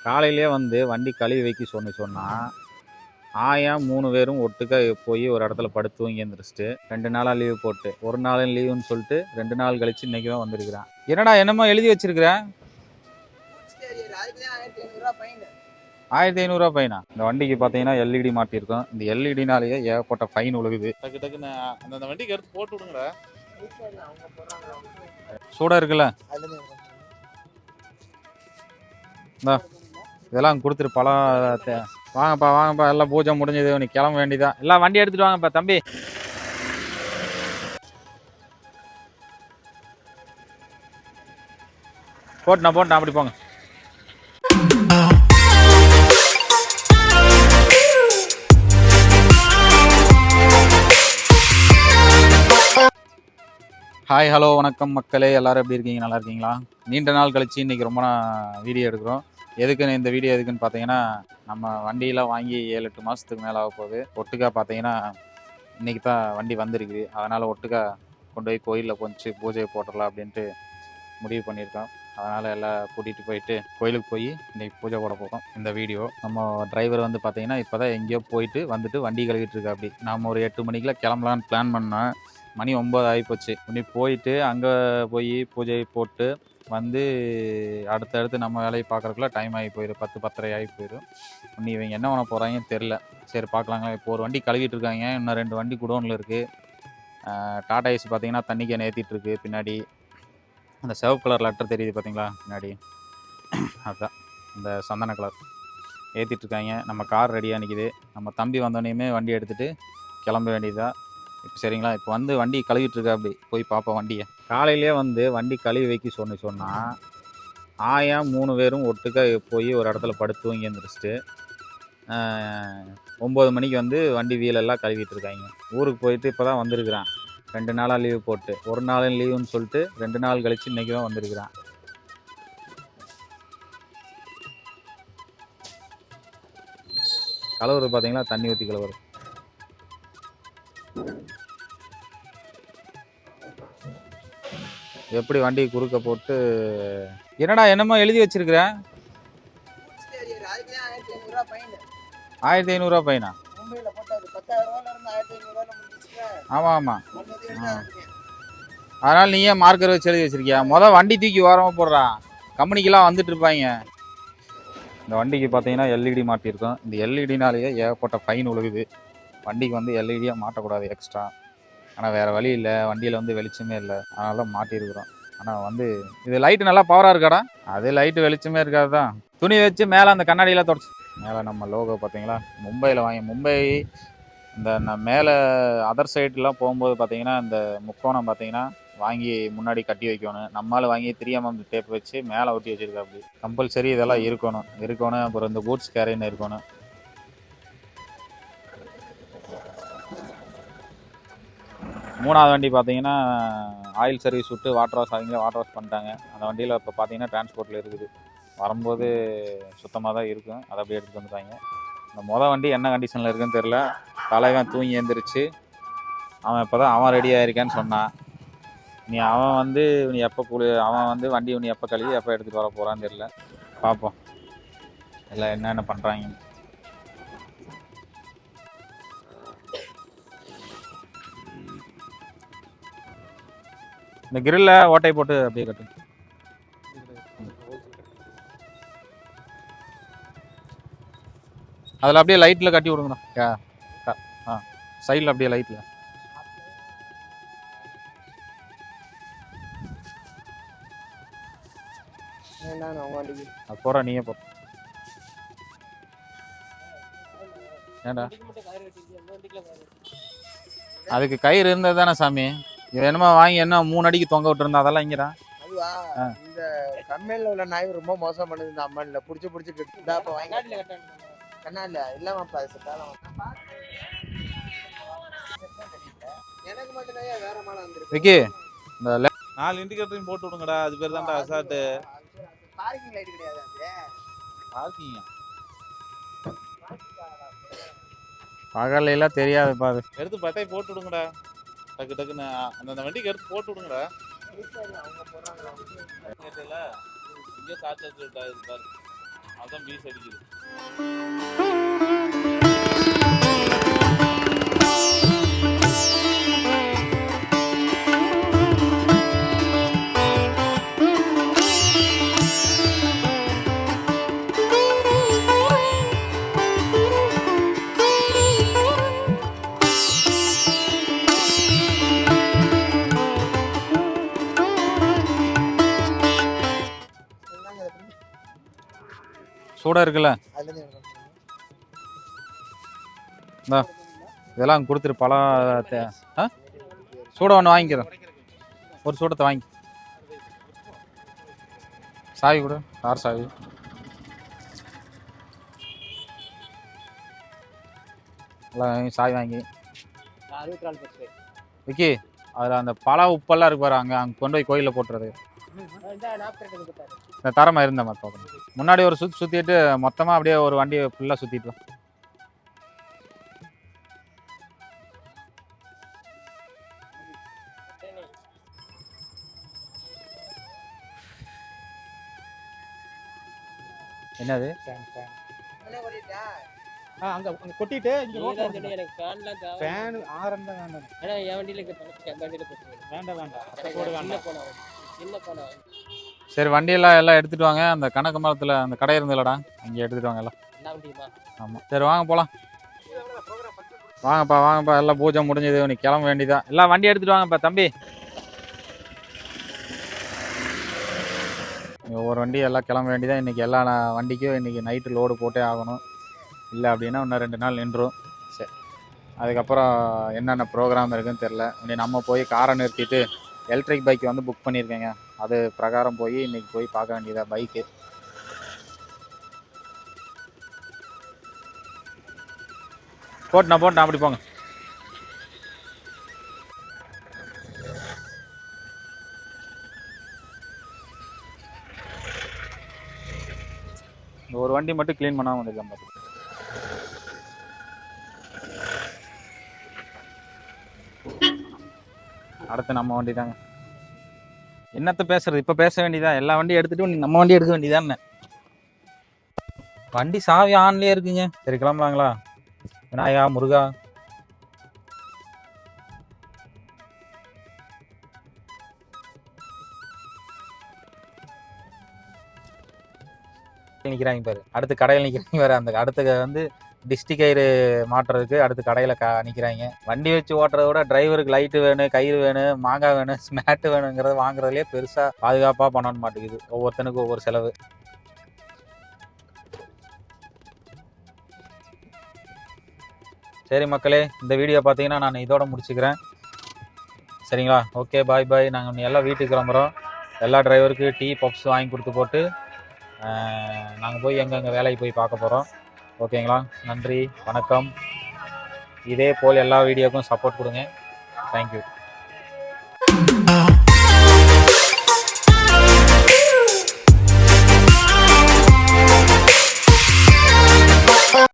காலையிலேயே வந்து வண்டி கழுவி வைக்க சொன்னா ஆயா 3 பேரும் ஒட்டுக்கா போய் ஒரு இடத்துல படுத்து தூங்கி எழுந்திரிச்சிட்டு 2 நாளா லீவு போட்டு ஒரு நாளும் லீவுன்னு சொல்லிட்டு 2 நாள் கழிச்சு இன்னைக்கு தான் வந்திருக்கிறான். என்னடா என்னமோ எழுதி வச்சிருக்கிறேன். 1500 ரூபா ஃபைனா? இந்த வண்டிக்கு பார்த்தீங்கன்னா எல்இடி மாட்டியிருக்கோம். இந்த எல்இடினாலேயே ஏகப்பட்ட ஃபைன் உழுகுது. டக்கு டக்குன்னு அந்த வண்டிக்கு எடுத்து போட்டு விடுங்கடா. சூடா இருக்குல்ல? இதெல்லாம் கொடுத்துட்டு பழம் வாங்கப்பா எல்லாம் பூஜை முடிஞ்சது, நீ கிளம்ப வேண்டியதான். எல்லாம் வண்டி எடுத்துட்டு வாங்கப்பா தம்பி. போட்டேன் அப்படி போங்க. ஹாய் ஹலோ வணக்கம் மக்களே, எல்லாரும் எப்படி இருக்கீங்க? நல்லா இருக்கீங்களா? நீண்ட நாள் கழிச்சு இன்னைக்கு ரொம்ப வீடியோ எடுக்கிறோம். எதுக்குன்னு இந்த வீடியோ எதுக்குன்னு பார்த்தீங்கன்னா, நம்ம வண்டியெலாம் வாங்கி 7-8 மாதத்துக்கு மேலே ஆக போகுது. ஒட்டுக்கா பார்த்தீங்கன்னா இன்றைக்கி தான் வண்டி வந்திருக்குது. அதனால் ஒட்டுக்கா கொண்டு போய் கோயிலில் கொஞ்சம் பூஜையை போட்டுடலாம் அப்படின்ட்டு முடிவு பண்ணியிருக்கோம். அதனால் எல்லாம் கூட்டிகிட்டு போயிட்டு கோயிலுக்கு போய் இன்றைக்கி பூஜை போட போகிறோம். இந்த வீடியோ நம்ம டிரைவர் வந்து பார்த்தீங்கன்னா இப்போ தான் எங்கேயோ போயிட்டு வந்துட்டு வண்டி கழுவிட்டு இருக்கா. அப்படி நம்ம ஒரு 8 மணிக்கெலாம் கிளம்பலான்னு பிளான் பண்ணோம். மணி 9 ஆகிப்போச்சு. இன்னி போயிட்டு அங்கே போய் பூஜை போட்டு வந்து அடுத்தடுத்து நம்ம வேலையை பார்க்குறதுக்குள்ள டைம் ஆகி போயிடும். 10-10:30 ஆகி போயிடும். இன்னி இவங்க என்ன பண்ண போகிறாங்கன்னு தெரில. சரி பார்க்கலாங்களா. இப்போ ஒரு வண்டி கழுவிட்டு இருக்காங்க, இன்னும் 2 வண்டி குடோனில் இருக்குது. டாடா ஏசி பார்த்தீங்கன்னா தண்ணி கேன் ஏற்றிட்டு இருக்கு பின்னாடி. அந்த சிவப்பு கலர் லெட்டர் தெரியுது பார்த்தீங்களா பின்னாடி, அதுதான் இந்த சந்தன கலர் ஏற்றிட்டு இருக்காங்க. நம்ம கார் ரெடியாக நிற்கிது. நம்ம தம்பி வந்தோடனேயுமே வண்டி எடுத்துகிட்டு கிளம்ப வேண்டியதா. இப்போ சரிங்களா, இப்போ வந்து வண்டி கழுவிட்டு இருக்கா. அப்படி போய் பார்ப்போம் வண்டியை. காலையிலேயே வந்து வண்டி கழுவி வைக்க சொன்னால் ஆயா 3 பேரும் ஒட்டுக்கா போய் ஒரு இடத்துல படுத்து தூங்கி எழுந்திரிச்சிட்டு 9 மணிக்கு வந்து வண்டி வீலெல்லாம் கழுவிட்டு இருக்காங்க. ஊருக்கு போயிட்டு இப்போ தான் வந்திருக்கிறான். 2 நாளாக லீவு போட்டு ஒரு நாளும் லீவுன்னு சொல்லிட்டு 2 நாள் கழிச்சு இன்னைக்கு தான் வந்திருக்கிறான். கலவரு பார்த்தீங்களா, தண்ணி ஊற்றி கலவரு. எப்படி வண்டி குறுக்க போட்டு என்னடா என்னமோ எழுதி வச்சிருக்கிறேன். 1500 ரூபா ஃபைனா? ஆமாம். அதனால் நீ ஏன் மார்க்கர் வச்சு எழுதி வச்சிருக்கியா? வண்டி தூக்கி ஓரமாக போடுறா. கம்பெனிக்கெல்லாம் வந்துட்டு இருப்பாங்க. இந்த வண்டிக்கு பார்த்தீங்கன்னா எல்இடி மாட்டியிருக்கோம். இந்த எல்இடினாலேயே ஏகப்பட்ட ஃபைன் உழுகுது. வண்டிக்கு வந்து எல்இடியாக மாட்டக்கூடாது எக்ஸ்ட்ரா. ஆனால் வேறு வழி இல்லை, வண்டியில் வந்து வெளிச்சமே இல்லை, அதனால தான் மாட்டியிருக்கிறோம். ஆனால் வந்து இது லைட்டு நல்லா பவராக இருக்காடா. அது லைட்டு வெளிச்சமே இருக்காது தான். துணி வச்சு மேலே அந்த கண்ணாடியெல்லாம் தொடச்சி மேலே நம்ம லோகோ பார்த்தீங்களா மும்பையில் வாங்கி. மும்பை இந்த மேலே அதர் சைட்லாம் போகும்போது பார்த்தீங்கன்னா இந்த முக்கோணம் பார்த்தீங்கன்னா வாங்கி முன்னாடி கட்டி வைக்கணும். நம்மளால் வாங்கி 3mm டேப் வச்சு மேலே ஒட்டி வச்சுருக்கா. அப்படி கம்பல்சரி இதெல்லாம் இருக்கணும். அப்புறம் இந்த கூட்ஸ் கேரின்னு இருக்கணும். மூணாவது வண்டி பார்த்தீங்கன்னா ஆயில் சர்வீஸ் விட்டு வாட்டர் வாஷ் பண்ணிட்டாங்க. அந்த வண்டியில் இப்போ பார்த்தீங்கன்னா டிரான்ஸ்போர்ட்டில் இருக்குது. வரும்போது சுத்தமாக தான் இருக்கும். அதை அப்படியே எடுத்துகிட்டு வந்துட்டாங்க. இந்த வண்டி என்ன கண்டிஷனில் இருக்குன்னு தெரில. தலைவன் தூங்கி எழுந்திரிச்சு அவன் இப்போ தான் அவன் ரெடி ஆகிருக்கான்னு சொன்னான். அவன் வந்து வண்டி எப்போ கழுவி எப்போ எடுத்துகிட்டு வர போகிறான்னு தெரில. பார்ப்போம் எல்லாம் என்னென்ன பண்ணுறாங்க. இந்த கிரில்ல ஓட்டை போட்டு அப்படியே கட்டு. அதில் அப்படியே லைட்டில் கட்டி விடுங்கண்ணா. சைடில் அப்படியே லைட்டில் போகிறா. நீயே போ. ஏண்டா அதுக்கு கயிறு இருந்தது தானே சாமி. என்னமா வாங்கி என்ன 3 அடிக்கு தொங்க விட்டுருந்தா அதெல்லாம் இங்கடா. இந்த கம்பெனில உள்ள நாய் ரொம்ப மோசம் பண்ணுது. இந்த அம்மன்ல புடிச்சு கண்ணாடில இல்லாமப்பா எனக்கு மட்டும் வேற மாலை வந்துருக்கு. விக்கி இந்த 4 இண்டிகேட்டரையும் போட்டு விடுங்கடா. அது பேர் தான்டா அசால்ட். பார்க்கிங் லைட் கிடையாது அது. பார்க்கிங் பகல்ல எல்லாம் தெரியாது பாரு. எடுத்து பட்டை போட்டு விடுங்கடா. டக்கு டக்குன்னு அந்த வண்டிக்கு எடுத்து போட்டு விடுங்கடா. அவங்க போறாங்க. கேட்டல இங்க காத்து பாரு. அதான் பீஸ் அடிக்குது. சூடாக இருக்குல்ல, இதெல்லாம் கொடுத்துரு. பழம் சூடை ஒன்று வாங்கிக்கிறேன், ஒரு சூடத்தை வாங்கி. சாவி கொடு, கார் சாவி. எல்லாம் சாவி வாங்கி விக்கி, அதில் அந்த பழ உப்பெல்லாம் இருக்கு பாரு, அங்கே கொண்டு போய் கோயிலில் போட்டுறது. இந்த தரமாக இருந்த மாதிரி பார்க்கணும். முன்னாடி ஒரு சுற்றிட்டு மொத்தமாக அப்படியே ஒரு வண்டியை ஃபுல்லாக சுற்றிட்டு. என்னது அங்க கொட்டிட்டு இங்க ரோட்ல எனக்கு ஃபேன் ஆரன் தான் வேண்டாம். ஏன்னா என் வண்டியில வேண்டாம் வேண்டாம். சரி, வண்டியெல்லாம் எடுத்துட்டு வாங்க. அந்த கணக்கு மரத்தில் அந்த கடை இருந்தலடா, அங்கே எடுத்துட்டு வாங்க எல்லாம். ஆமாம், சரி வாங்க போகலாம். வாங்கப்பா எல்லாம் பூஜை முடிஞ்சது, நீ கிளம்ப வேண்டியதா. எல்லாம் வண்டி எடுத்துட்டு வாங்கப்பா தம்பி. ஒவ்வொரு வண்டி எல்லாம் கிளம்ப வேண்டியதான். இன்றைக்கி எல்லா வண்டிக்கும் இன்றைக்கி நைட்டு லோடு போட்டே ஆகணும். இல்லை அப்படின்னா இன்னும் 2 நாள் நின்றும். சரி, அதுக்கப்புறம் என்னென்ன ப்ரோக்ராம் இருக்குதுன்னு தெரில. இன்னைக்கு நம்ம போய் காரை நிறுத்திட்டு எலக்ட்ரிக் பைக் வந்து புக் பண்ணியிருக்கேங்க. அது பிரகாரம் போய் இன்றைக்கி போய் பார்க்க வேண்டியதா பைக்கு. போட்டேன் அப்படி போங்க. ஒரு வண்டி மட்டும் க்ளீன் பண்ணாமல் வந்துருக்கேன் பார்த்து. அடுத்து நம்ம வண்டி தாங்க. என்னத்த பேசுறது, இப்போ பேச வேண்டியதா. எல்லா வண்டியும் எடுத்துட்டு நம்ம வண்டி எடுக்க வேண்டியதானே. வண்டி சாவி ஆன்லேயே இருக்குங்க. சரி கிளம்பலாங்களா? விநாயகா முருகா. நிற்கிறாங்க பாரு, அடுத்து கடையில் நிற்கிறாங்க வேறு. அந்த அடுத்த வந்து டிஸ்ட்ரிக் கயிறு மாட்டுறதுக்கு அடுத்து கடையில் நிற்கிறாங்க. வண்டி வச்சு ஓட்டுறத விட டிரைவருக்கு லைட்டு வேணும், கயிறு வேணும், மாங்காய் வேணும், ஸ்மேட்டு வேணுங்கிறத வாங்குறதுலேயே பெருசாக பாதுகாப்பாக பண்ண மாட்டேங்குது. ஒவ்வொருத்தனுக்கும் ஒவ்வொரு செலவு. சரி மக்களே, இந்த வீடியோ பார்த்தீங்கன்னா நான் இதோட முடிச்சுக்கிறேன். சரிங்களா? ஓகே, பாய். நாங்கள் எல்லாம் வீட்டுக்கு கிளம்புறோம். எல்லா டிரைவருக்கு டீ பப்ஸ் வாங்கி கொடுத்து போட்டு நாங்கள் போய் எங்கெங்கே வேலைக்கு போய் பார்க்க போகிறோம். ஓகேங்களா? நன்றி, வணக்கம். இதே போல் எல்லா வீடியோக்கும் சப்போர்ட் கொடுங்க. தேங்க்யூ.